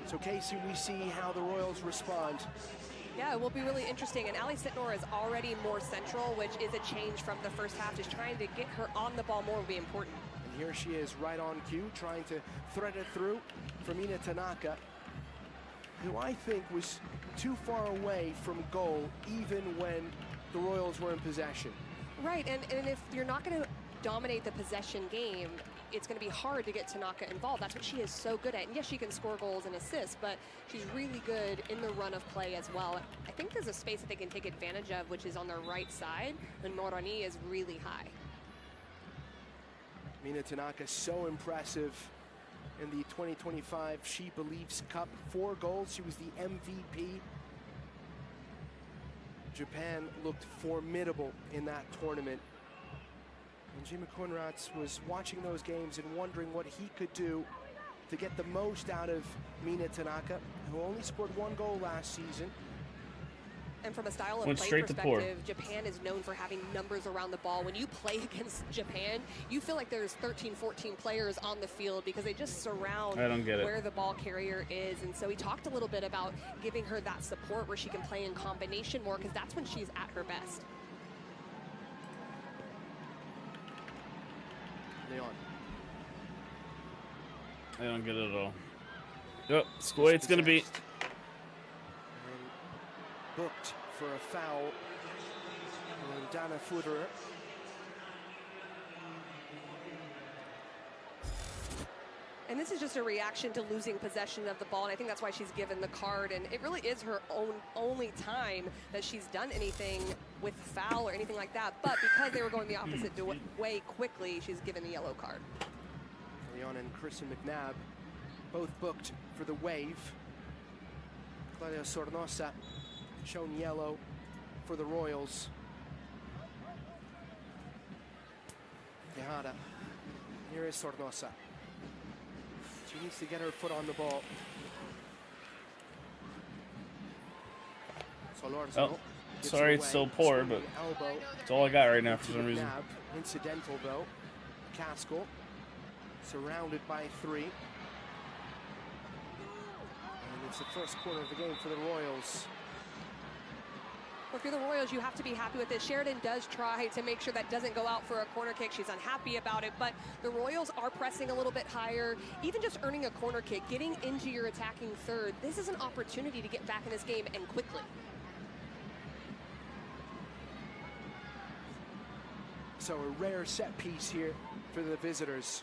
So Casey, we see how the Royals respond. Yeah, it will be really interesting. And Ali Sitnor is already more central, which is a change from the first half. Just trying to get her on the ball more will be important. And here she is right on cue, trying to thread it through for Mina Tanaka, who I think was too far away from goal even when the Royals were in possession. Right, and if you're not going to dominate the possession game, it's going to be hard to get Tanaka involved. That's what she is so good at. And yes, she can score goals and assists, but she's really good in the run of play as well. I think there's a space that they can take advantage of, which is on their right side, and Moroni is really high. Mina Tanaka, so impressive in the 2025 She Believes Cup. 4 goals, she was the MVP. Japan looked formidable in that tournament. And Jimmy Conrads was watching those games and wondering what he could do to get the most out of Mina Tanaka, who only scored 1 goal last season. And from a style of play perspective, Japan is known for having numbers around the ball. When you play against Japan, you feel like there's 13, 14 players on the field because they just surround where the ball carrier is. And so he talked a little bit about giving her that support where she can play in combination more, because that's when she's at her best. Leon. I don't get it at all. Yep, it's the way it's going to be. Booked for a foul on Dana Footerer. And this is just a reaction to losing possession of the ball, and I think that's why she's given the card. And it really is her only time that she's done anything with foul or anything like that. But because they were going the opposite way quickly, she's given the yellow card. Leon and Kristen McNabb both booked for the wave. Claudia Sornosa shown yellow for the Royals. Tejada. Here is Sornosa. She needs to get her foot on the ball. Oh, sorry it's so poor, but it's all I got right now for some reason. Incidental though. Caskell surrounded by 3. And it's the first quarter of the game for the Royals. Well, if you're the Royals, you have to be happy with it. Sheridan does try to make sure that doesn't go out for a corner kick. She's unhappy about it, but the Royals are pressing a little bit higher. Even just earning a corner kick, getting into your attacking third, this is an opportunity to get back in this game, and quickly. So a rare set piece here for the visitors.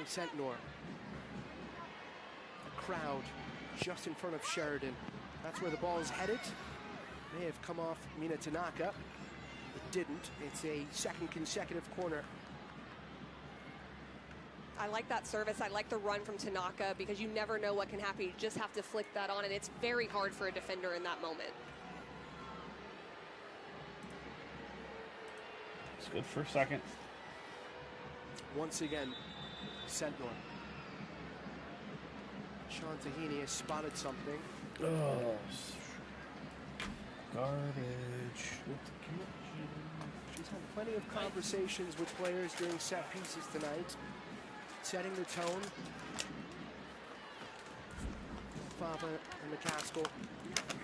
Sentnor. A crowd just in front of Sheridan. That's where the ball is headed. May have come off Mina Tanaka. It didn't. It's a second consecutive corner. I like that service. I like the run from Tanaka, because you never know what can happen. You just have to flick that on, and it's very hard for a defender in that moment. It's good for a second. Once again, Sentnor. Sean Tahini has spotted something. Oh, garbage. She's had plenty of conversations with players during set pieces tonight, setting the tone. Fava and McCaskill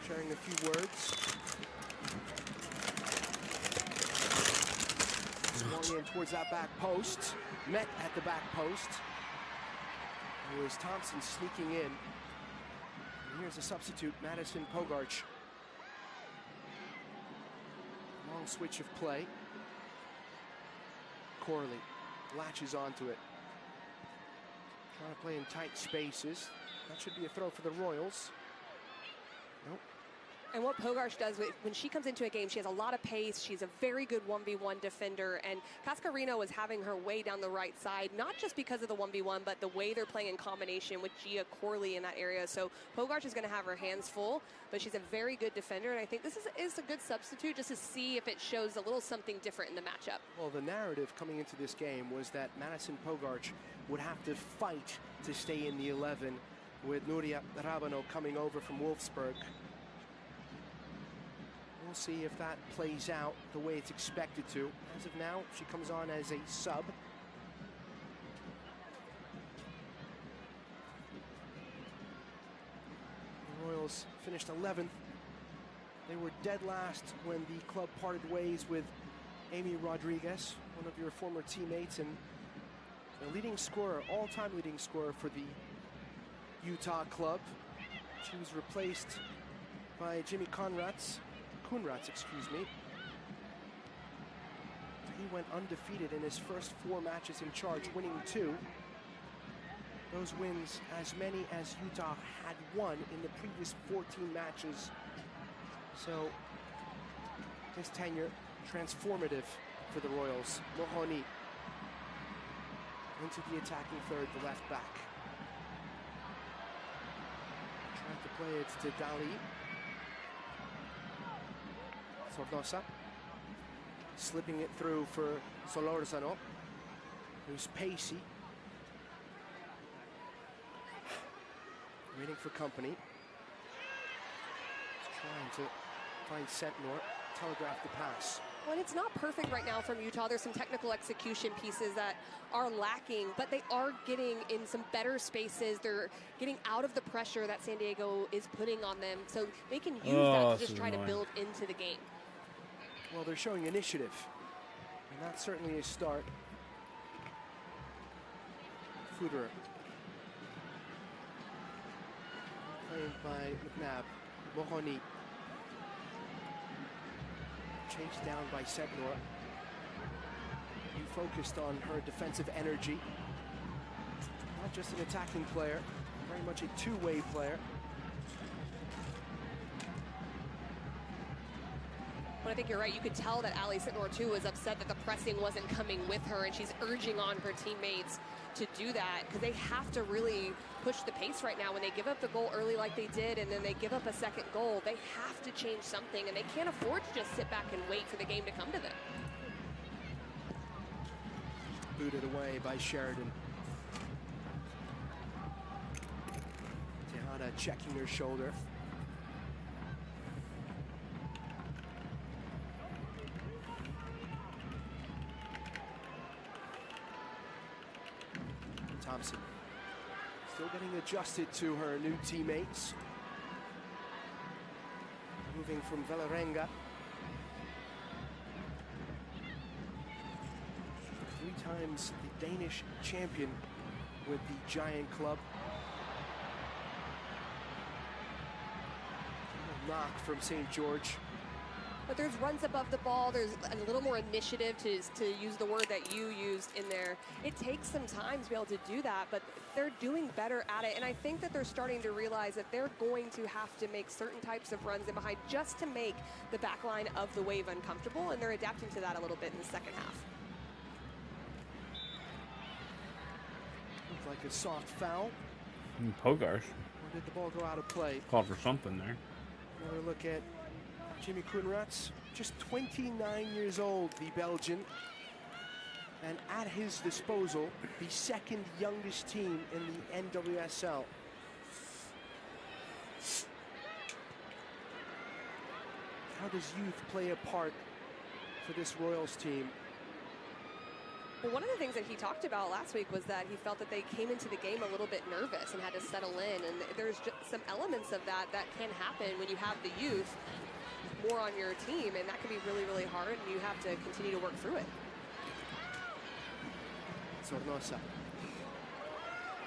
sharing a few words. Swung in towards that back post, met at the back post. It was Thompson sneaking in. And here's a substitute, Madison Pogarch. Long switch of play. Corley latches onto it. Trying to play in tight spaces. That should be a throw for the Royals. Nope. And what Pogarch does, when she comes into a game, she has a lot of pace. She's a very good 1v1 defender. And Cascarino was having her way down the right side, not just because of the 1v1, but the way they're playing in combination with Gia Corley in that area. So Pogarch is going to have her hands full, but she's a very good defender. And I think this is a good substitute just to see if it shows a little something different in the matchup. Well, the narrative coming into this game was that Madison Pogarch would have to fight to stay in the 11 with Nuria Rabano coming over from Wolfsburg. We'll see if that plays out the way it's expected to. As of now, she comes on as a sub. Royals finished 11th. They were dead last when the club parted ways with Amy Rodriguez, one of your former teammates, and the leading scorer, all-time leading scorer for the Utah club. She was replaced by Jimmy Coonrats, excuse me. He went undefeated in his first 4 matches in charge, winning 2. Those wins, as many as Utah had won in the previous 14 matches. So his tenure transformative for the Royals. Mohoni into the attacking third, the left back. Trying to play it to Dali. Sornosa. Slipping it through for Solorzano, who's pacey. Waiting for company. Trying to find Sentnor, telegraph the pass. Well, it's not perfect right now from Utah. There's some technical execution pieces that are lacking, but they are getting in some better spaces. They're getting out of the pressure that San Diego is putting on them, so they can use that to just try to build into the game. Well, they're showing initiative, and that's certainly a start. Footer. Played by McNabb. Mohoni. Chased down by Sentnor. You focused on her defensive energy. Not just an attacking player, very much a two-way player. But I think you're right. You could tell that Ali Sentnor, too, was upset that the pressing wasn't coming with her, and she's urging on her teammates to do that because they have to really push the pace right now. When they give up the goal early like they did and then they give up a second goal, they have to change something, and they can't afford to just sit back and wait for the game to come to them. Booted away by Sheridan. Tejada checking her shoulder. Thompson still getting adjusted to her new teammates. Moving from Velarenga. 3 times the Danish champion with the Giant Club. A knock from St. George. But there's runs above the ball. There's a little more initiative, to use the word that you used in there. It takes some time to be able to do that, but they're doing better at it. And I think that they're starting to realize that they're going to have to make certain types of runs in behind just to make the back line of the Wave uncomfortable, and they're adapting to that a little bit in the second half. Looks like a soft foul. Pogarsh. Or did the ball go out of play? Called for something there. Another look at Jimmy Coonrats, just 29 years old, the Belgian, and at his disposal, the second youngest team in the NWSL. How does youth play a part for this Royals team? Well, one of the things that he talked about last week was that he felt that they came into the game a little bit nervous and had to settle in, and there's just some elements of that can happen when you have the youth more on your team, and that can be really, really hard, and you have to continue to work through it. Sornosa.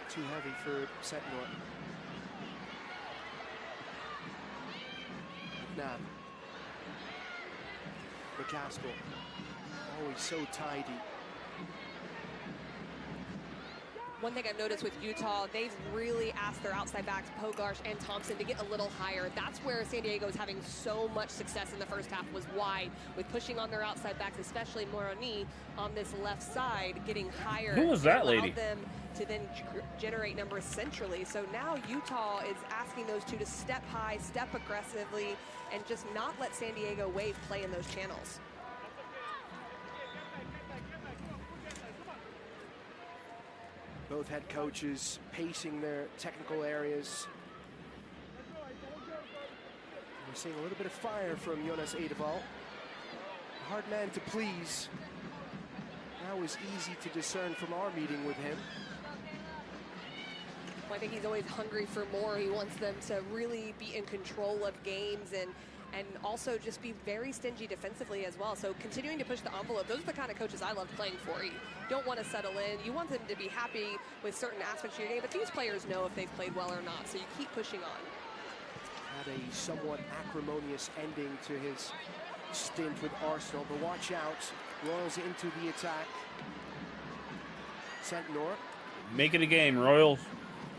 Too heavy for Sentnor. Now, McCaskill. Always so tidy. One thing I've noticed with Utah, they've really asked their outside backs, Pogarsh and Thompson, to get a little higher. That's where San Diego is having so much success in the first half, was wide, with pushing on their outside backs, especially Moroni on this left side, getting higher. Who was that lady? Allowed them to then generate numbers centrally. So now Utah is asking those two to step high, step aggressively, and just not let San Diego Wave play in those channels. Both head coaches pacing their technical areas. We're seeing a little bit of fire from Jonas Eidevall. A hard man to please. That was easy to discern from our meeting with him. Well, I think he's always hungry for more. He wants them to really be in control of games and also just be very stingy defensively as well. So continuing to push the envelope, those are the kind of coaches I love playing for. You don't want to settle in. You want them to be happy with certain aspects of your game, but these players know if they've played well or not, so you keep pushing on. Had a somewhat acrimonious ending to his stint with Arsenal, but watch out. Royals into the attack. Sentinor. Make it a game, Royals.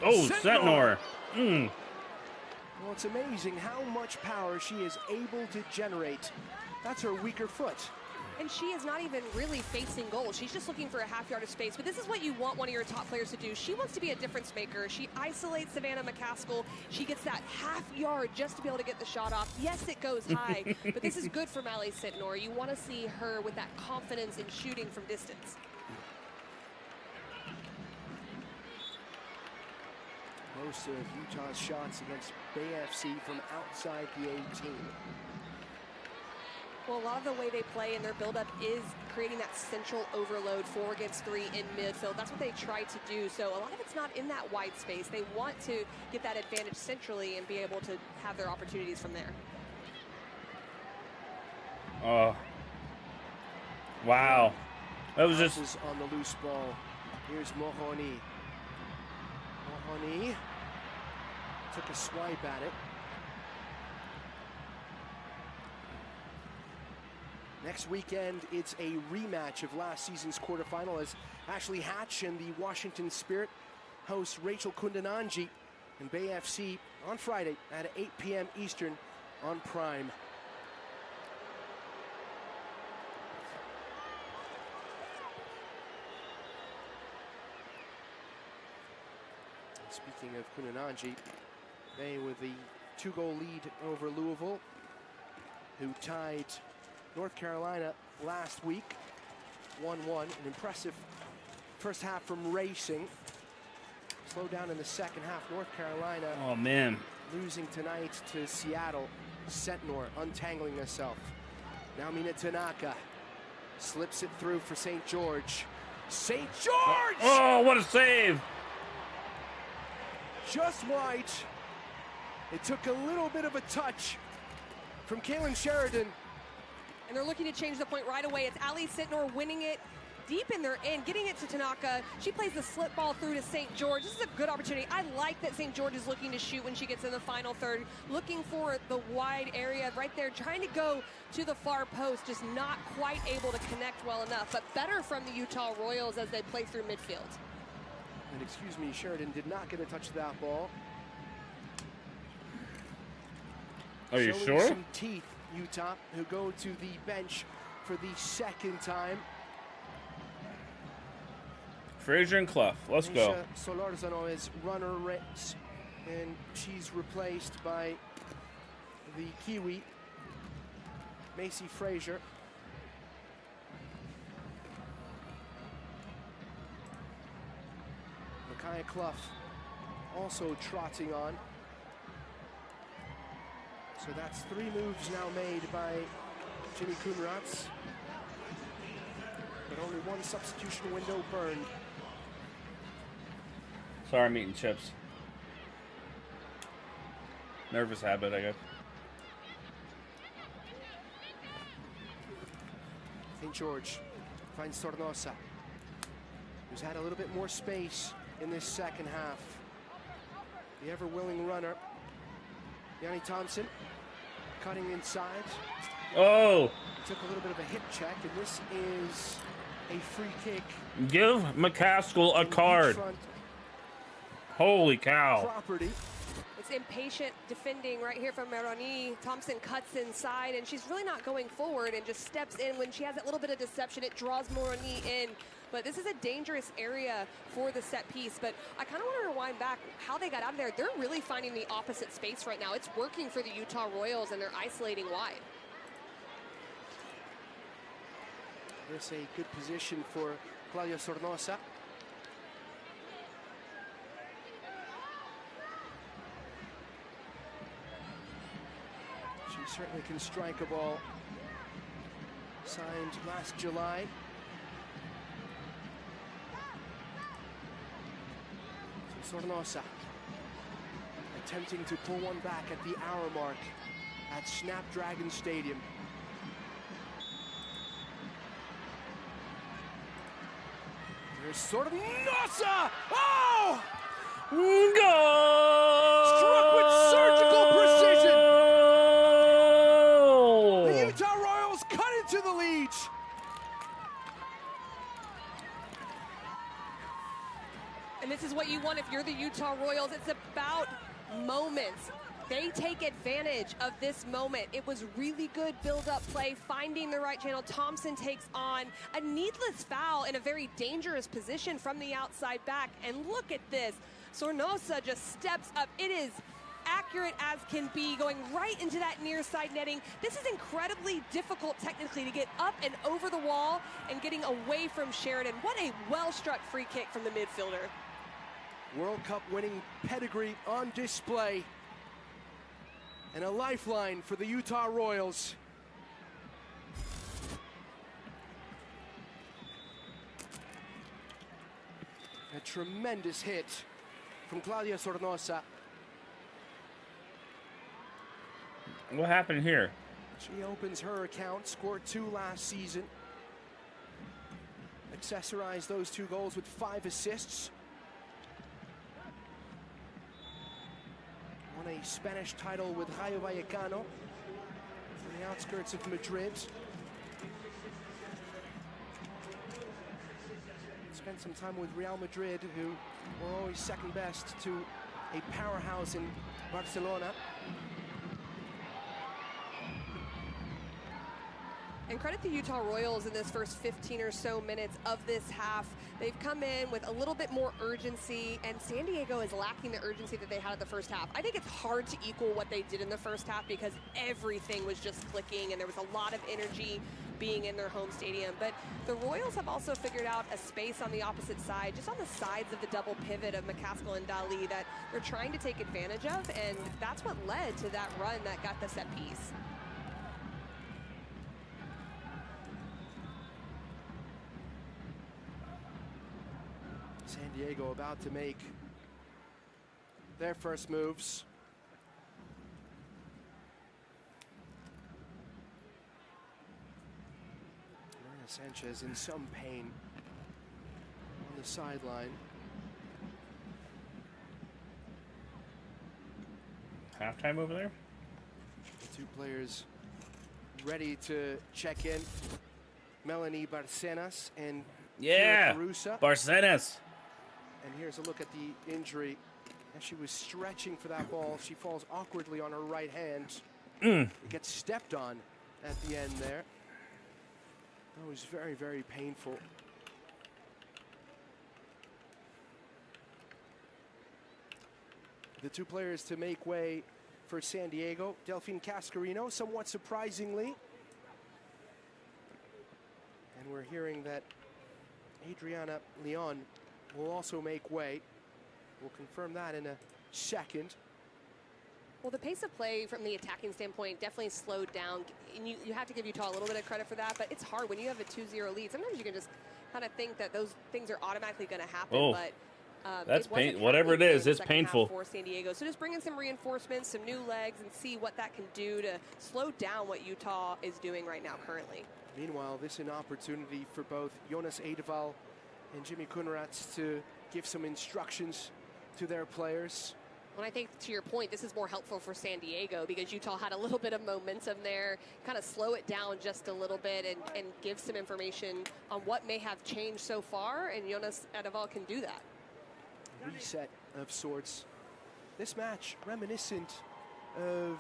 Oh, Sentinor. Well, it's amazing how much power she is able to generate. That's her weaker foot. And she is not even really facing goal. She's just looking for a half yard of space. But this is what you want one of your top players to do. She wants to be a difference maker. She isolates Savannah McCaskill. She gets that half yard just to be able to get the shot off. Yes, it goes high, but this is good for Mally Sentinor. You want to see her with that confidence in shooting from distance. Most of Utah's shots against Bay FC from outside the 18. Well, a lot of the way they play and their buildup is creating that central overload 4 against 3 in midfield. That's what they try to do. So a lot of it's not in that wide space. They want to get that advantage centrally and be able to have their opportunities from there. Wow. That was just on the loose ball. Here's Mohoni. Mohoni took a swipe at it. Next weekend, it's a rematch of last season's quarterfinal as Ashley Hatch and the Washington Spirit host Rachel Kundananji and Bay FC on Friday at 8 p.m. Eastern on Prime. Speaking of Kundananji, Bay with the 2-goal lead over Louisville, who tied North Carolina last week, 1-1. An impressive first half from Racing. Slowed down in the second half. North Carolina, oh man, losing tonight to Seattle. Sentinor untangling herself. Now Mina Tanaka slips it through for St. George. St. George! Oh, what a save! Just wide. It took a little bit of a touch from Kaylin Sheridan. And they're looking to change the point right away. It's Ali Sentinor winning it deep in their end, getting it to Tanaka. She plays the slip ball through to St. George. This is a good opportunity. I like that St. George is looking to shoot when she gets in the final third, looking for the wide area right there, trying to go to the far post, just not quite able to connect well enough, but better from the Utah Royals as they play through midfield. And excuse me, Sheridan did not get a touch of that ball. Are you Showing sure? Some teeth, Utah, who go to the bench for the second time. Frazier and Clough, let's go. Solorzano is runner Ritz, and she's replaced by the Kiwi, Macy Frazier. Micaiah Clough also trotting on. So that's 3 moves now made by Jimmy Kunratz. But only 1 substitution window burned. Sorry, I'm eating chips. Nervous habit, I guess. St. George finds Sornosa, who's had a little bit more space in this second half. The ever-willing runner, Yanni Thompson, cutting inside. Oh! Took a little bit of a hip check, and this is a free kick. Give McCaskill a card. Holy cow. Property. It's impatient defending right here from Meroni. Thompson cuts inside, and she's really not going forward and just steps in. When she has that little bit of deception, it draws Moroni in. But this is a dangerous area for the set piece. But I kind of want to rewind back how they got out of there. They're really finding the opposite space right now. It's working for the Utah Royals, and they're isolating wide. There's a good position for Claudia Sornosa. She certainly can strike a ball. Signed last July. So Sornosa attempting to pull one back at the hour mark at Snapdragon Stadium. Here's Sornosa! Oh! Struck with surgical precision! The Utah Royals cut into the lead. And this is what you want if you're the Utah Royals. It's about moments. They take advantage of this moment. It was really good build-up play, finding the right channel. Thompson takes on a needless foul in a very dangerous position from the outside back. And look at this. Sornosa just steps up. It is accurate as can be, going right into that near side netting. This is incredibly difficult technically to get up and over the wall and getting away from Sheridan. What a well-struck free kick from the midfielder. World Cup winning pedigree on display. And a lifeline for the Utah Royals. A tremendous hit from Claudia Sornosa. What happened here? She opens her account, scored 2 last season. Accessorized those 2 goals with 5 assists. Won a Spanish title with Rayo Vallecano on the outskirts of Madrid. Spent some time with Real Madrid, who were always second best to a powerhouse in Barcelona. And credit the Utah Royals in this first 15 or so minutes of this half. They've come in with a little bit more urgency, and San Diego is lacking the urgency that they had at the first half. I think it's hard to equal what they did in the first half because everything was just clicking and there was a lot of energy being in their home stadium. But the Royals have also figured out a space on the opposite side, just on the sides of the double pivot of McCaskill and Dali, that they're trying to take advantage of, and that's what led to that run that got the set piece. San Diego about to make their first moves. Marina Sanchez in some pain on the sideline. Halftime over there? The 2 players ready to check in. Melanie Barcenas and Yeah, Carusa. Barcenas. And here's a look at the injury. As she was stretching for that ball, she falls awkwardly on her right hand. It gets stepped on at the end there. That was very, very painful. The 2 players to make way for San Diego. Delphine Cascarino, somewhat surprisingly. And we're hearing that Adriana Leon will also make way. We'll confirm that in a second. Well, the pace of play from the attacking standpoint definitely slowed down. And you have to give Utah a little bit of credit for that, but it's hard when you have a 2-0 lead. Sometimes you can just kind of think that those things are automatically going to happen, but that's pain. Whatever it is, it's painful for San Diego. So just bring in some reinforcements, some new legs, and see what that can do to slow down what Utah is doing right now currently. Meanwhile, this is an opportunity for both Jonas Edeval and Jimmy Kunratz to give some instructions to their players. And I think, to your point, this is more helpful for San Diego because Utah had a little bit of momentum there, kind of slow it down just a little bit and give some information on what may have changed so far, and Jonas Edeval can do that. Reset of sorts. This match reminiscent of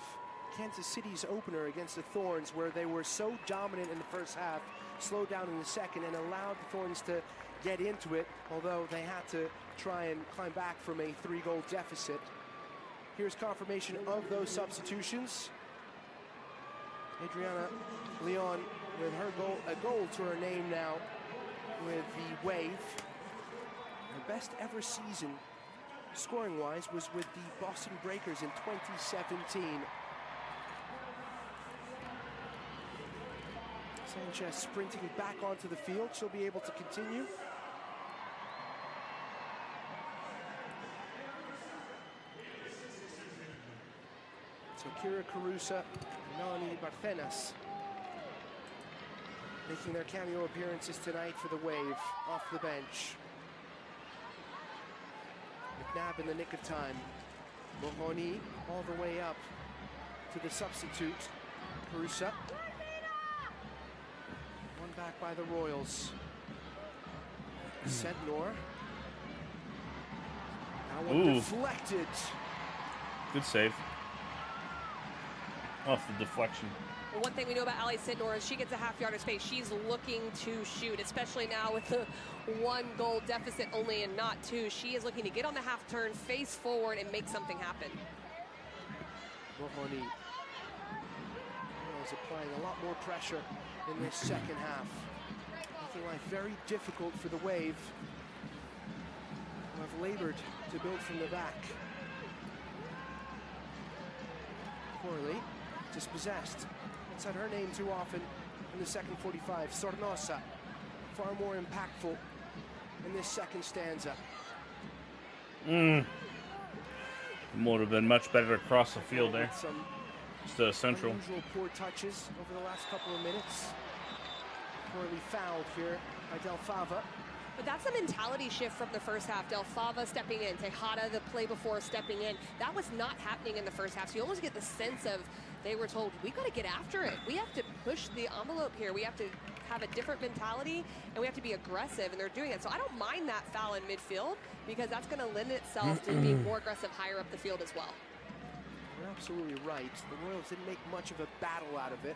Kansas City's opener against the Thorns, where they were so dominant in the first half, slowed down in the second, and allowed the Thorns to get into it, although they had to try and climb back from a 3-goal deficit. Here's confirmation of those substitutions. Adriana Leon with her goal, a goal to her name now with the Wave. Her best ever season, scoring-wise, was with the Boston Breakers in 2017. Sanchez sprinting back onto the field. She'll be able to continue. So Kira Carusa and Melanie Barcenas making their cameo appearances tonight for the Wave off the bench. McNabb in the nick of time. Mohoni all the way up to the substitute. Carusa. One back by the Royals. Sentnor. Now one deflected. Good save. Off the deflection. Well, one thing we know about Ali Sentnor is she gets a half-yard of space. She's looking to shoot, especially now with the 1-goal deficit only and not 2. She is looking to get on the half turn, face forward, and make something happen. Mohoni is applying a lot more pressure in this second half, making life very difficult for the Wave, who have labored to build from the back. Corley, dispossessed. It's had her name too often in the second 45. Sornosa, far more impactful in this second stanza. Would have been much better across the field there. Some Just central. unusual poor touches over the last couple of minutes. Poorly fouled here by Del Fava. But that's a mentality shift from the first half. Del Fava stepping in, Tejada the play before stepping in. That was not happening in the first half. So you almost get the sense of they were told, we got to get after it. We have to push the envelope here. We have to have a different mentality, and we have to be aggressive, and they're doing it. So I don't mind that foul in midfield, because that's going to lend itself to being more aggressive higher up the field as well. You're absolutely right. The Royals didn't make much of a battle out of it.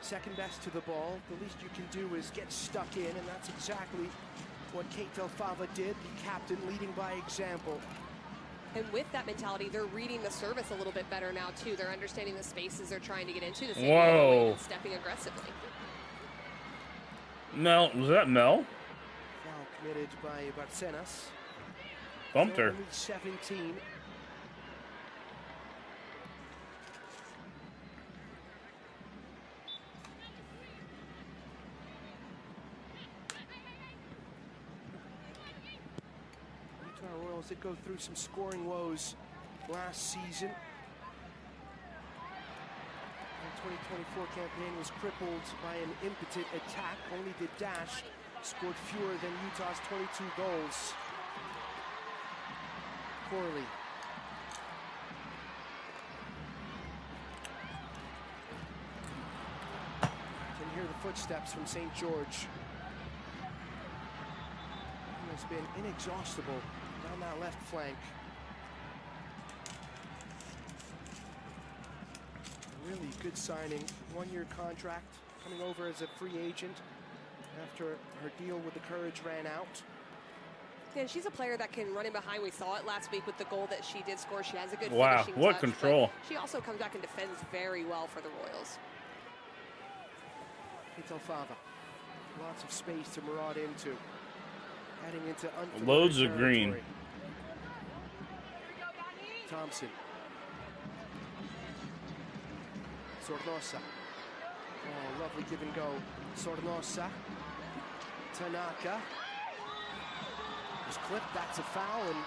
Second best to the ball. The least you can do is get stuck in, and that's exactly what Kate Del Fava did, the captain leading by example. And with that mentality, they're reading the service a little bit better now, too. They're understanding the spaces they're trying to get into, the and stepping aggressively. Mel, was that Mel? Foul committed by Barcenas. Bumped her. Only 17. Utah Royals did go through some scoring woes last season. The 2024 campaign was crippled by an impotent attack. Only did Dash scored fewer than Utah's 22 goals. Corley. Can hear the footsteps from St. George. He has been inexhaustible down that left flank. Really good signing, 1-year contract, coming over as a free agent after her deal with the Courage ran out. Yeah, she's a player that can run in behind. We saw it last week with the goal that she did score. She has a good finishing what touch, control. She also comes back and defends very well for the Royals. Del Fava, lots of space to maraud into. Heading into unfamiliar Loads of territory. green. Thompson. Sornosa. Oh, lovely give and go. Sornosa. Tanaka. Was clipped. That's a foul, and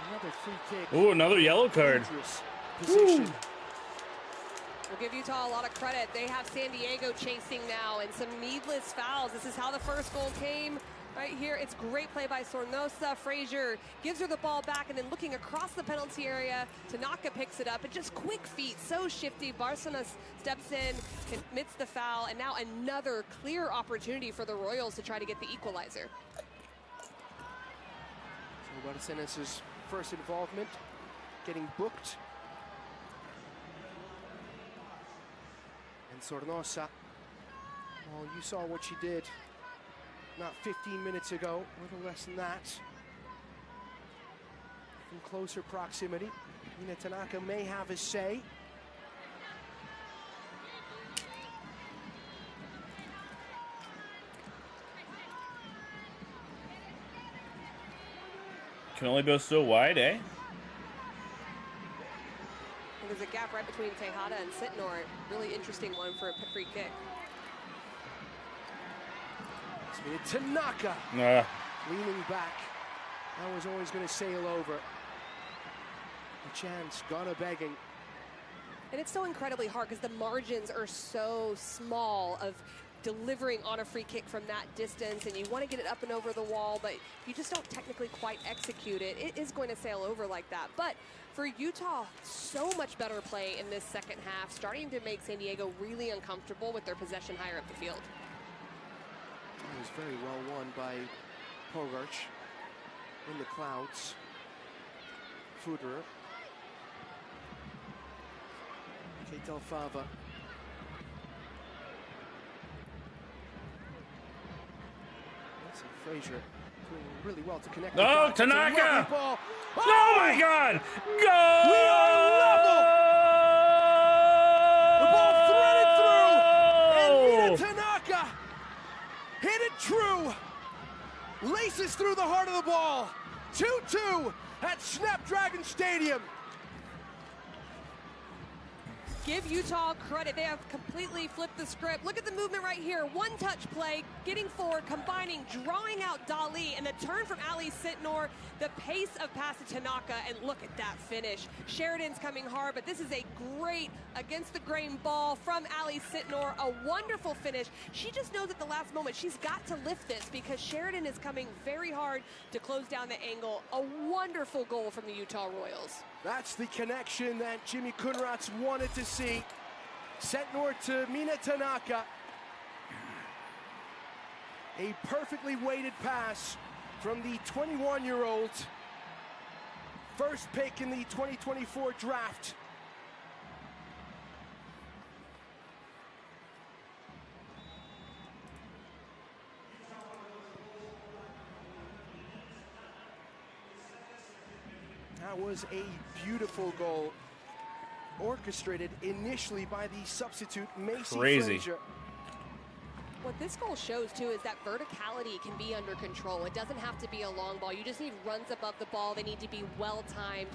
another free kick. Ooh, another yellow card. Position. We'll give Utah a lot of credit. They have San Diego chasing now, and some needless fouls. This is how the first goal came. Right here, it's great play by Sornosa. Frazier gives her the ball back, and then looking across the penalty area, Tanaka picks it up. And just quick feet, so shifty. Barcenas steps in, commits the foul, and now another clear opportunity for the Royals to try to get the equalizer. So Barcenas' first involvement, getting booked. And Sornosa, well, you saw what she did not 15 minutes ago, a little less than that. From closer proximity, Mina Tanaka may have a say. Can only go so wide, eh? There's a gap right between Tejada and Sentnor. Really interesting one for a free kick. Tanaka leaning back. That was always going to sail over. A chance, Ghana begging. And it's so incredibly hard because the margins are so small of delivering on a free kick from that distance, and you want to get it up and over the wall, but you just don't technically quite execute it. It is going to sail over like that. But for Utah, so much better play in this second half, starting to make San Diego really uncomfortable with their possession higher up the field. It was very well won by Pogarch in the clouds. Fuderer. Ketel Fava. Frazier doing really well to connect. No, Tanaka! Oh! Oh my God! Go! We are level! The ball threaded through, and Mina Tanaka hit it true. Laces through the heart of the ball. 2-2 at Snapdragon Stadium. Give Utah credit. They have completely flipped the script. Look at the movement right here. One-touch play, getting forward, combining, drawing out Dali, and the turn from Ali Sitnor, the pace of pass to Tanaka, and look at that finish. Sheridan's coming hard, but this is a great against-the-grain ball from Ali Sitnor. A wonderful finish. She just knows at the last moment she's got to lift this because Sheridan is coming very hard to close down the angle. A wonderful goal from the Utah Royals. That's the connection that Jimmy Kunratz wanted to see. Sentnor to Mina Tanaka. A perfectly weighted pass from the 21-year-old. First pick in the 2024 draft. That was a beautiful goal, orchestrated initially by the substitute, Macy Frazier. What this goal shows, too, is that verticality can be under control. It doesn't have to be a long ball. You just need runs above the ball. They need to be well-timed.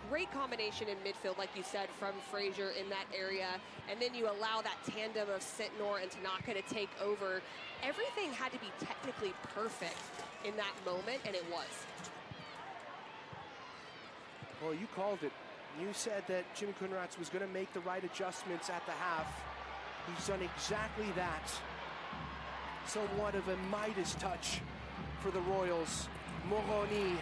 Great combination in midfield, like you said, from Frazier in that area. And then you allow that tandem of Sitnor and Tanaka to take over. Everything had to be technically perfect in that moment, and it was. Well, you called it. You said that Jimmy Kunratz was going to make the right adjustments at the half. He's done exactly that. Somewhat of a Midas touch for the Royals. Moroni.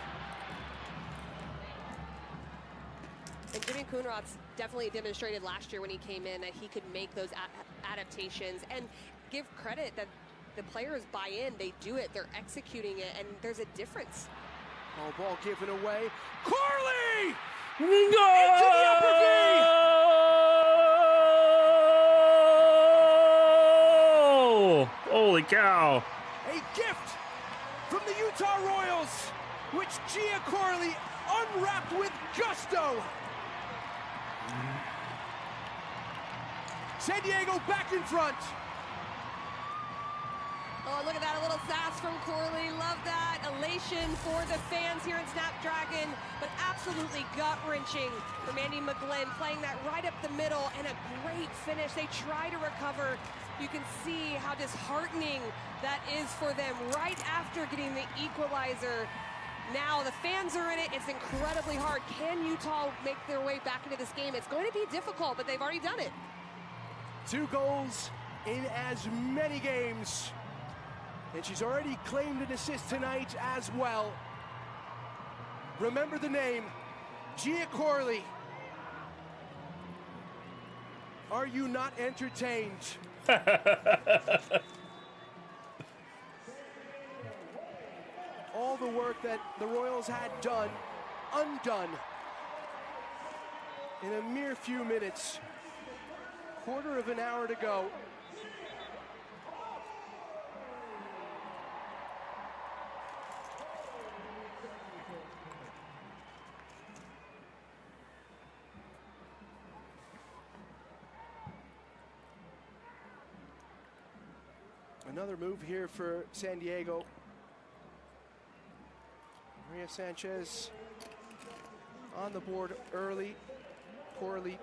And Jimmy Kunratz definitely demonstrated last year when he came in that he could make those adaptations, and give credit that the players buy in, they do it, they're executing it, and there's a difference. Oh, ball given away. Corley! Go! Into the upper V! Holy cow. A gift from the Utah Royals, which Gia Corley unwrapped with gusto. San Diego back in front. Oh, look at that, a little sass from Corley. Love that. Elation for the fans here in Snapdragon, but absolutely gut-wrenching from Andy McGlynn, playing that right up the middle, and a great finish. They try to recover. You can see how disheartening that is for them right after getting the equalizer. Now the fans are in it. It's incredibly hard. Can Utah make their way back into this game? It's going to be difficult, but they've already done it. 2 goals in as many games. And she's already claimed an assist tonight as well. Remember the name, Gia Corley. Are you not entertained? All the work that the Royals had done, undone in a mere few minutes. Quarter of an hour to go. Another move here for San Diego. Maria Sanchez on the board early. Corley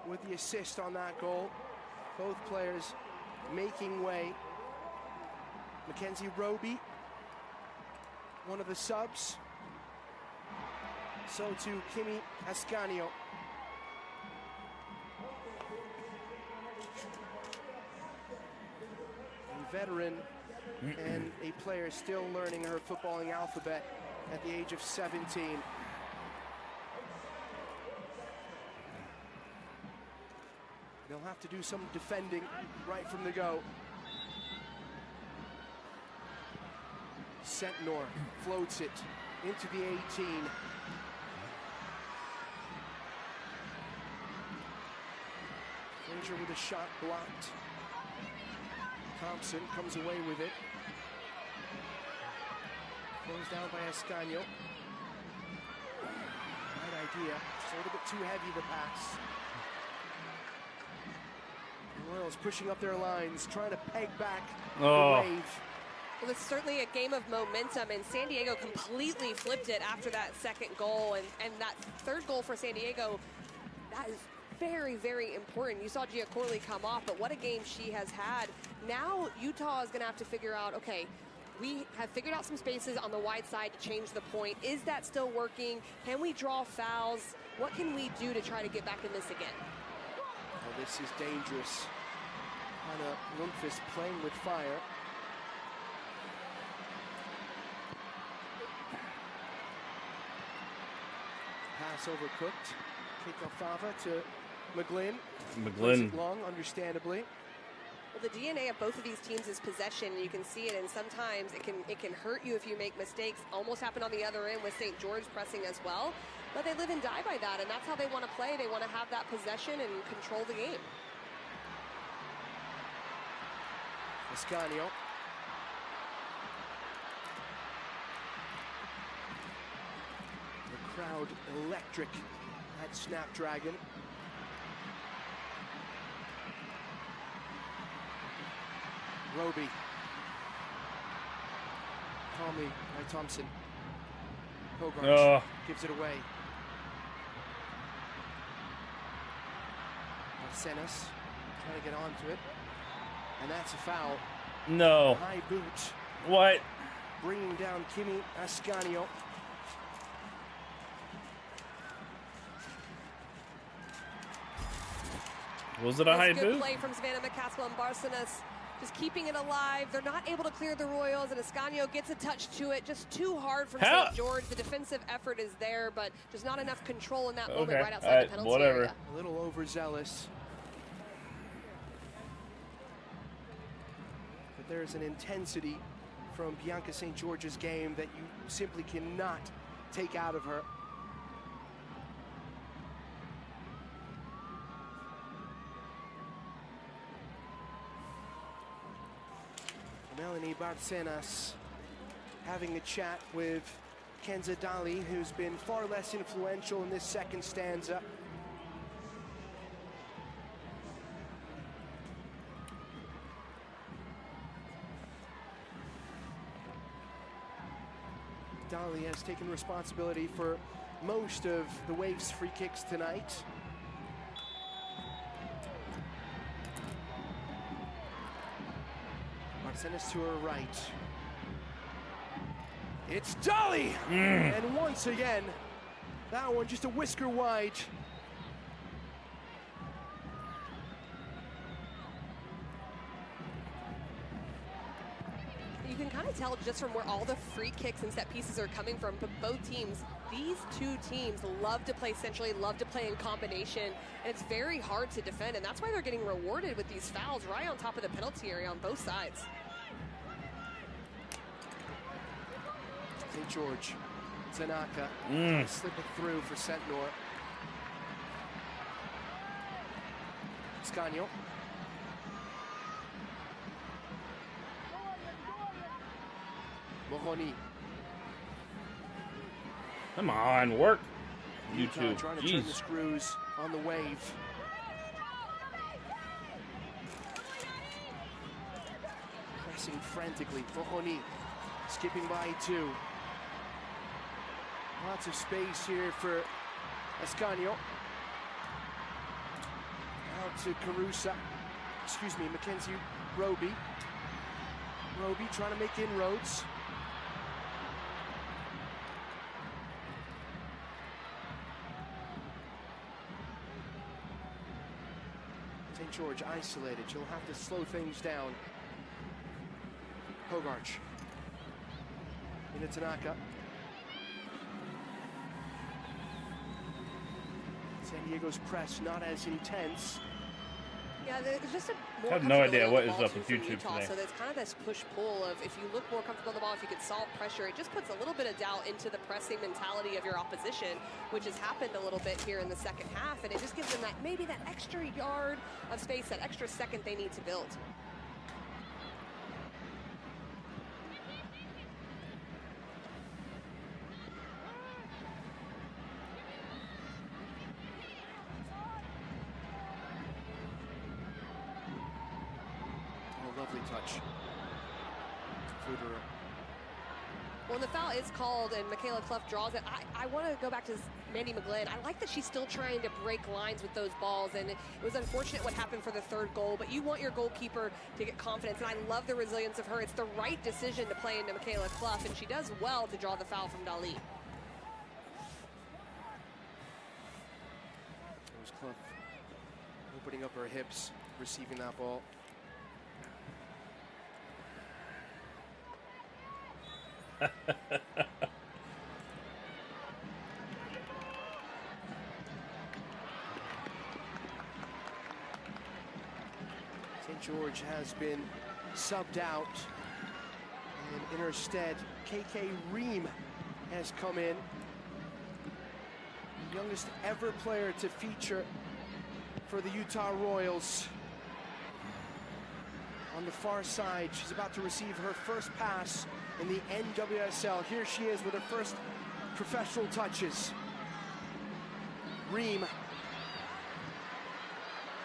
with the assist on that goal. Both players making way. Mackenzie Roby, one of the subs. So too Kimi Ascanio. veteran and a player still learning her footballing alphabet at the age of 17. They'll have to do some defending right from the go. Sentnor floats it into the 18. Frazier with a shot blocked. Thompson comes away with it. Closed down by Ascanio. Right idea, just a little bit too heavy the pass. The Royals pushing up their lines, trying to peg back the wave. Well, it's certainly a game of momentum, and San Diego completely flipped it after that second goal, and that third goal for San Diego, that is very, very important. You saw Gia Corley come off, but what a game she has had. Now Utah is going to have to figure out, okay, we have figured out some spaces on the wide side to change the point. Is that still working? Can we draw fouls? What can we do to try to get back in this again? Oh, this is dangerous. Anna Lundqvist playing with fire. Pass overcooked. Kick off Fava to McGlynn. McGlynn. Long, understandably. Well, the DNA of both of these teams is possession. You can see it, and sometimes it can hurt you if you make mistakes. Almost happened on the other end with St. George pressing as well. But they live and die by that, and that's how they want to play. They want to have that possession and control the game. Ascanio. The crowd electric at Snapdragon. Roby. Calmly by Thompson. Hogarth gives it away. Arsenis trying to get onto it. And that's a foul. No. High boot. What? Bringing down Kimi Ascanio. Was it a high good boot? Play from Savannah McCaskill and Barcenas, just keeping it alive. They're not able to clear the Royals, and Ascanio gets a touch to it. Just too hard from St. George. The defensive effort is there, but just not enough control in that moment right outside the penalty area. A little overzealous. But there's an intensity from Bianca St. George's game that you simply cannot take out of her. Melanie Barcenas having a chat with Kenza Dali, who's been far less influential in this second stanza. Dali has taken responsibility for most of the Waves' free kicks tonight. Barcenas to her right. It's Dali! And once again, that one just a whisker wide. You can kind of tell just from where all the free kicks and set pieces are coming from, but both teams, these two teams love to play centrally, love to play in combination, and it's very hard to defend, and that's why they're getting rewarded with these fouls right on top of the penalty area on both sides. St. George, Tanaka, slip it through for Sentnor. Ascanio. Mohoni. Come on, work. You Utah two. trying to turn the screws on the Wave. Pressing frantically. Mohoni skipping by two. Lots of space here for Ascanio. Out to Carusa. Excuse me, Mackenzie Roby. Roby trying to make inroads. St. George isolated. She'll have to slow things down. Hogarth. Mina Tanaka. San Diego's press not as intense. Yeah, there's just a more I have no idea what is ball up with from YouTube Utah, today. so there's kind of this push-pull of if you look more comfortable on the ball, if you could solve pressure, it just puts a little bit of doubt into the pressing mentality of your opposition, which has happened a little bit here in the second half, and it just gives them that maybe that extra yard of space, that extra second they need to build. Lovely touch. Fuderer. When the foul is called and Michaela Clough draws it, I want to go back to Mandy McGlynn. I like that she's still trying to break lines with those balls, and it was unfortunate what happened for the third goal, but you want your goalkeeper to get confidence, and I love the resilience of her. It's the right decision to play into Michaela Clough, and she does well to draw the foul from Dali. That was Clough opening up her hips, receiving that ball. St. George has been subbed out, and in her stead, KK Ream has come in. Youngest ever player to feature for the Utah Royals. On the far side, she's about to receive her first pass in the NWSL. Here she is with her first professional touches. Ream.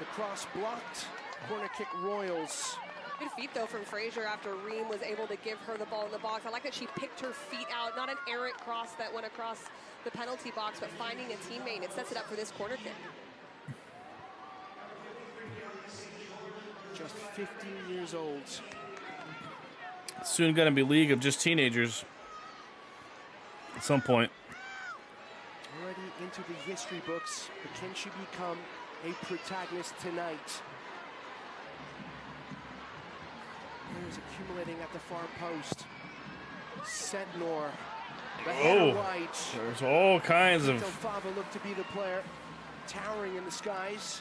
The cross blocked. Corner kick Royals. Good feet, though, from Frazier after Ream was able to give her the ball in the box. I like that she picked her feet out. Not an errant cross that went across the penalty box, but finding a teammate. It sets it up for this corner kick. Just 15 years old. Soon gonna be league of just teenagers. At some point. Already into the history books, but can she become a protagonist tonight? Players accumulating at the far post. Sentnor. The header wide. There's all kinds of... Fava looked to be the player, towering in the skies.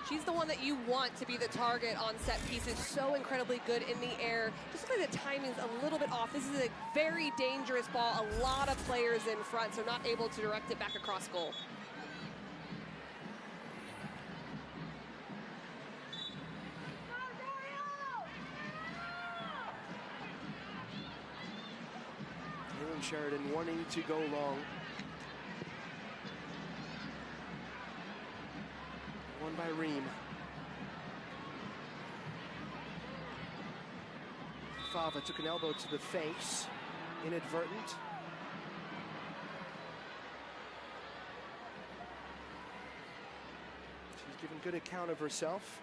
She's the one that you want to be the target on set pieces. So incredibly good in the air. Just like the timing's a little bit off. This is a very dangerous ball. A lot of players in front, so not able to direct it back across goal. Kaylin Sheridan wanting to go long. Won by Ream. Fava took an elbow to the face, inadvertent. She's given good account of herself.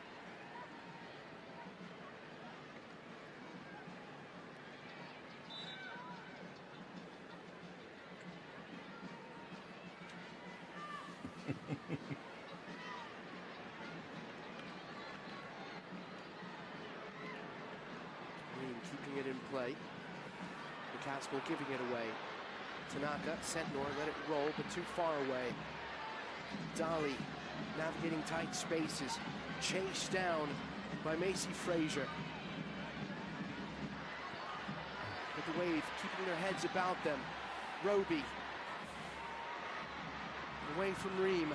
Keeping it in play. McCaskill giving it away. Tanaka, Sentnor, let it roll, but too far away. Dali navigating tight spaces. Chased down by Macy Frazier. With the Wave keeping their heads about them. Roby. Away from Ream.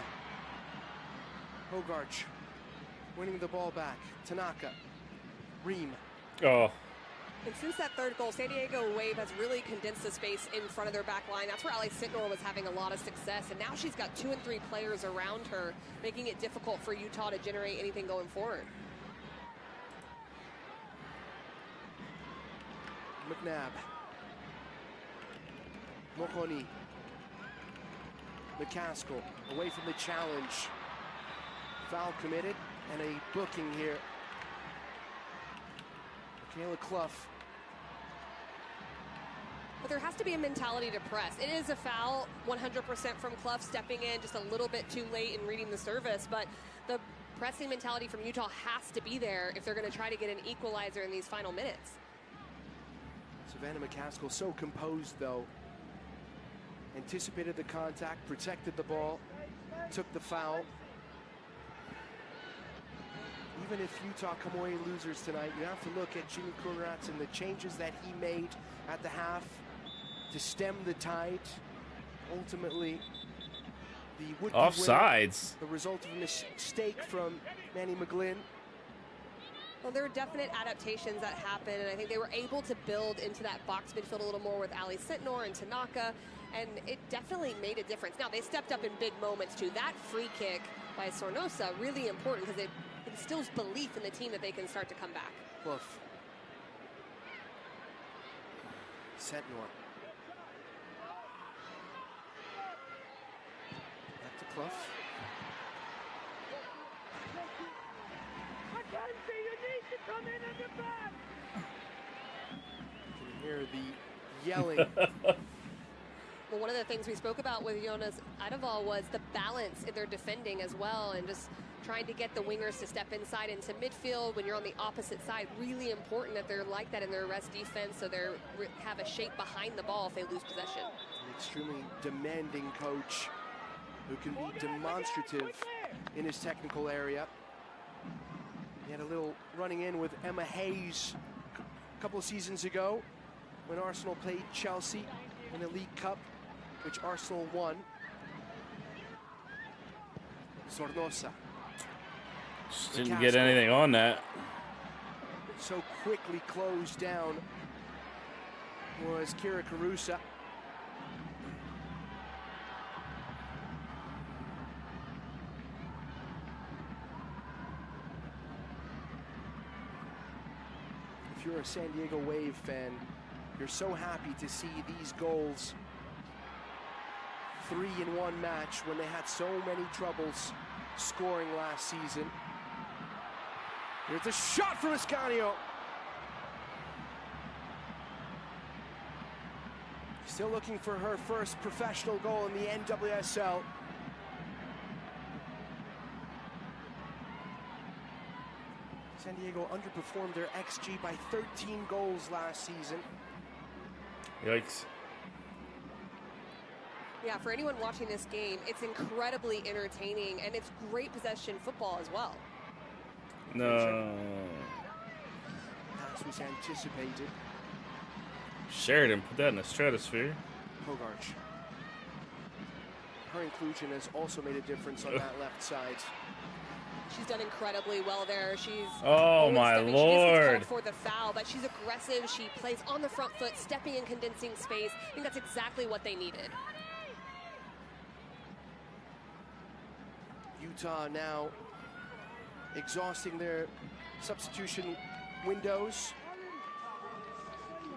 Hogarth winning the ball back. Tanaka. Ream. Oh. And since that third goal, San Diego Wave has really condensed the space in front of their back line. That's where Ali Sentnor was having a lot of success. And now she's got 2 and 3 players around her, making it difficult for Utah to generate anything going forward. McNabb. Mokoni. McCaskill away from the challenge. Foul committed and a booking here. Michaela Clough. But there has to be a mentality to press. It is a foul, 100% from Clough, stepping in just a little bit too late and reading the service, but the pressing mentality from Utah has to be there if they're going to try to get an equalizer in these final minutes. Savannah McCaskill so composed, though. Anticipated the contact, protected the ball, took the foul. Even if Utah come away losers tonight, you have to look at Jimmy Coonrats and the changes that he made at the half to stem the tide. Ultimately, the would-be offsides. Winner, the result of a mistake from Manny McGlynn. Well, there were definite adaptations that happened, and I think they were able to build into that box midfield a little more with Ali Sentnor and Tanaka, and it definitely made a difference. Now, they stepped up in big moments, too. That free kick by Sornosa, really important, because it instills belief in the team that they can start to come back. Bluff. Sentnor. Back to Clough. You can hear the yelling. Well, one of the things we spoke about with Jonas Adeval was the balance in their defending as well, and just trying to get the wingers to step inside into midfield when you're on the opposite side. Really important that they're like that in their rest defense, so they have a shape behind the ball if they lose possession. An extremely demanding coach who can be demonstrative in his technical area. He had a little running in with Emma Hayes a couple of seasons ago when Arsenal played Chelsea in the League Cup, which Arsenal won. Sornosa. Just didn't get anything on that. So quickly closed down was Kira Carusa. If you're a San Diego Wave fan, you're so happy to see these goals. 3-in-1 match when they had so many troubles scoring last season. Here's a shot from Ascanio. Still looking for her first professional goal in the NWSL. San Diego underperformed their XG by 13 goals last season. Yikes. Yeah, for anyone watching this game, it's incredibly entertaining, and it's great possession football as well. No. Pass was anticipated. Sheridan put that in the stratosphere. Hogarth. Her inclusion has also made a difference on that left side. She's done incredibly well there. She's oh my Lord! She just gets called for the foul, but she's aggressive. She plays on the front foot, stepping and condensing space. I think that's exactly what they needed. Utah now exhausting their substitution windows.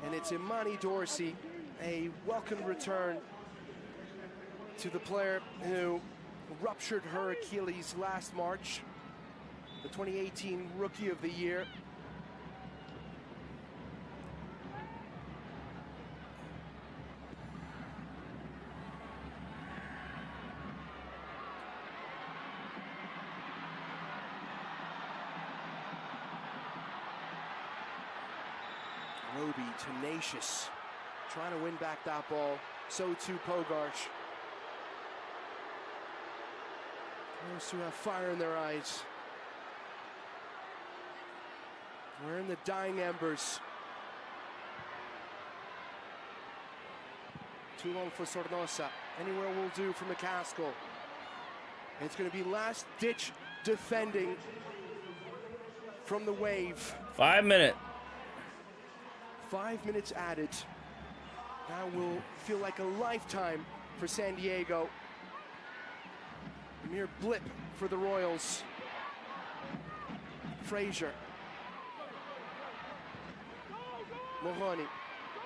And it's Imani Dorsey, a welcome return to the player who ruptured her Achilles last March, the 2018 Rookie of the Year. Roby, tenacious, trying to win back that ball. So too Pogarch. Those who have fire in their eyes. We're in the dying embers. Too long for Sornosa. Anywhere will do for McCaskill. And it's going to be last-ditch defending from the Wave. 5 minutes. 5 minutes added. That will feel like a lifetime for San Diego. A mere blip for the Royals. Frazier. Mahoney.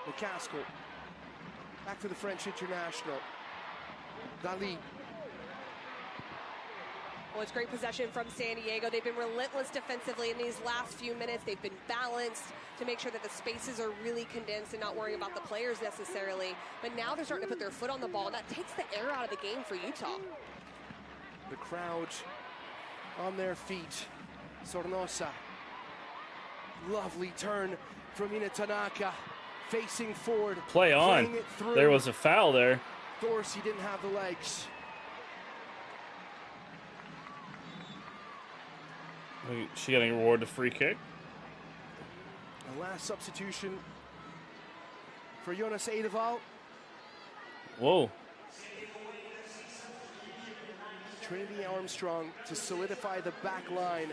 McCaskill. Back to the French international. Dali. Well, it's great possession from San Diego. They've been relentless defensively in these last few minutes. They've been balanced to make sure that the spaces are really condensed and not worrying about the players necessarily. But now they're starting to put their foot on the ball. That takes the air out of the game for Utah. The crowd on their feet. Sornosa. Lovely turn from Ina Tanaka. facing forward. Play on. There was a foul there. Dorsey didn't have the legs. She getting rewarded a free kick. The last substitution for Jonas Eidevall. Whoa. Trinity Armstrong to solidify the back line.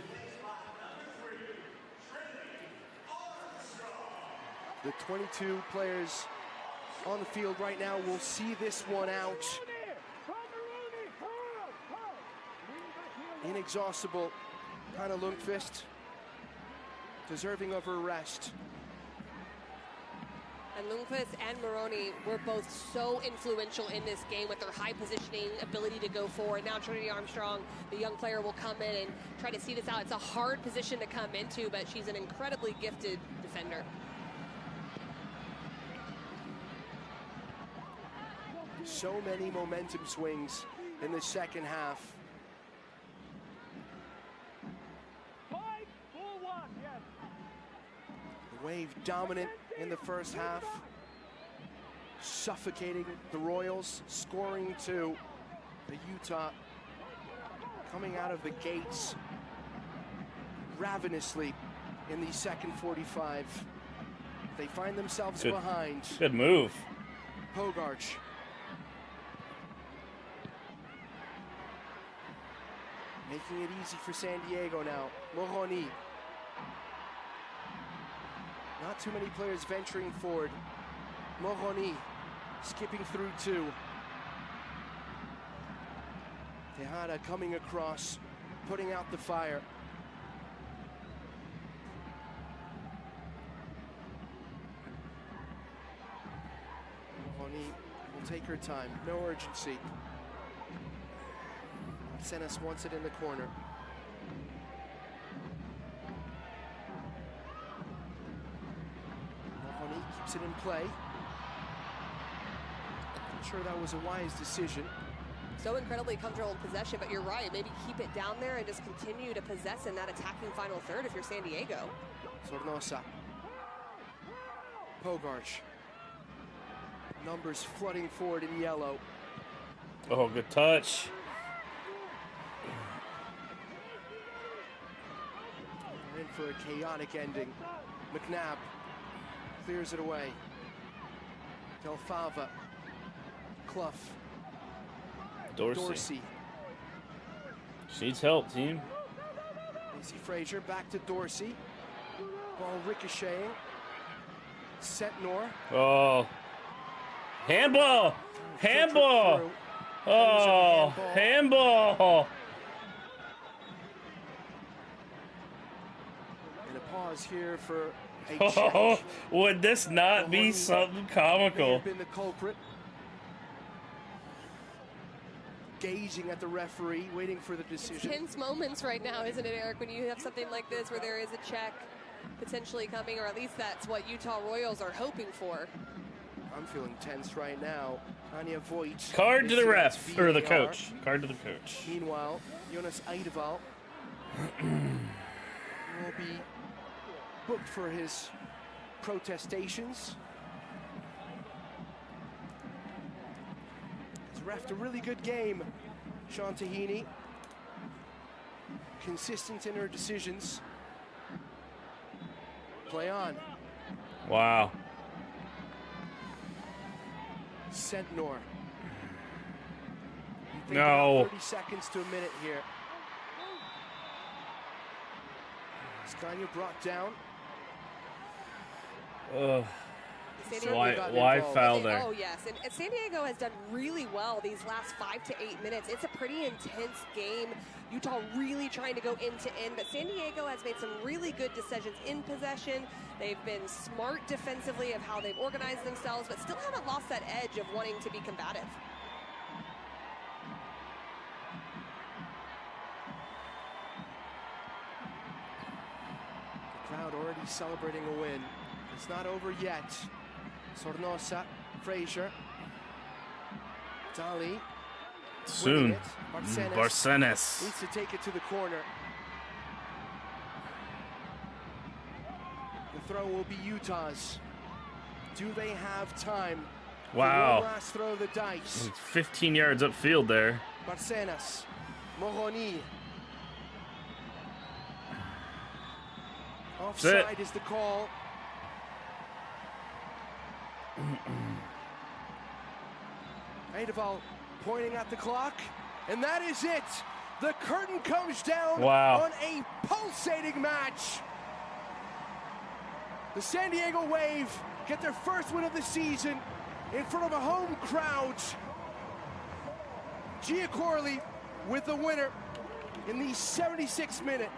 The 22 players on the field right now will see this one out. Inexhaustible Hanna Lundqvist, deserving of her rest. And Lundqvist and Moroni were both so influential in this game with their high positioning, ability to go forward. Now Trinity Armstrong, the young player, will come in and try to see this out. It's a hard position to come into, but she's an incredibly gifted defender. So many momentum swings in the second half. The Wave dominant in the first half, suffocating the Royals, scoring to the Utah, coming out of the gates ravenously in the second 45. They find themselves behind. Good move. Hogarth. Making it easy for San Diego now. Moroni. Not too many players venturing forward. Moroni skipping through two. Tejada coming across, putting out the fire. Moroni will take her time, no urgency. Senes wants it in the corner. Mahoney keeps it in play. Not sure that was a wise decision. So incredibly comfortable in possession, but you're right. Maybe keep it down there and just continue to possess in that attacking final third if you're San Diego. Sornosa. Hogarth. Numbers flooding forward in yellow. Oh, good touch. In for a chaotic ending. McNabb clears it away. Del Fava. Clough. Dorsey. She needs help, team. Macy Frazier back to Dorsey. Ball ricocheting. Sentnor. Oh. Handball! Handball! Oh, handball! And a pause here for a Oh, check. would this not be something comical? May have been the culprit. Gazing at the referee, waiting for the decision. Tense moments right now, isn't it, Eric, when you have something like this where there is a check potentially coming, or at least that's what Utah Royals are hoping for. I'm feeling tense right now. Tanya Voigt. Card to the ref, or the coach. Card to the coach. Meanwhile, Jonas Eidevall will be booked for his protestations. He's refed a really good game, Sean Tahini. Consistent in her decisions. Play on. Wow. Sentnor. No. 30 seconds to a minute here. Scania brought down. Why foul there? Oh, yes. And San Diego has done really well these last 5 to 8 minutes. It's a pretty intense game. Utah really trying to go end to end, but San Diego has made some really good decisions in possession. They've been smart defensively of how they've organized themselves, but still haven't lost that edge of wanting to be combative. The crowd already celebrating a win. It's not over yet. Sornosa, Frazier, Dali. Soon. Barcenas needs to take it to the corner. The throw will be Utah's. Do they have time? Wow. One last throw of the dice. It's 15 yards upfield there. Barcenas, Moroni. Offside is the call. Eidevall pointing at the clock, and that is it. The curtain comes down on a pulsating match. The San Diego Wave get their first win of the season in front of a home crowd. Gia Corley with the winner in the 76th minute.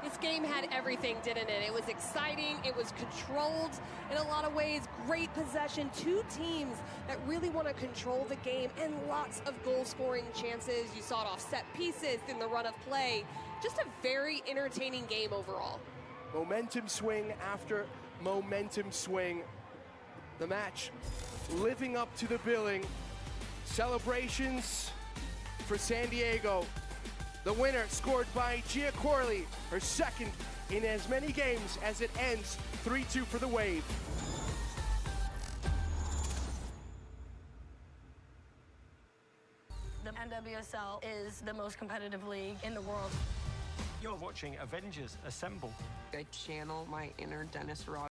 This game had everything, didn't it? It was exciting, it was controlled in a lot of ways, great possession, two teams that really want to control the game, and lots of goal-scoring chances. You saw it off set pieces in the run of play. Just a very entertaining game overall. Momentum swing after momentum swing. The match living up to the billing. Celebrations for San Diego. The winner scored by Gia Corley, her second in as many games as it ends 3-2 for the Wave. The NWSL is the most competitive league in the world. You're watching Avengers Assemble. I channel my inner Dennis Rodman.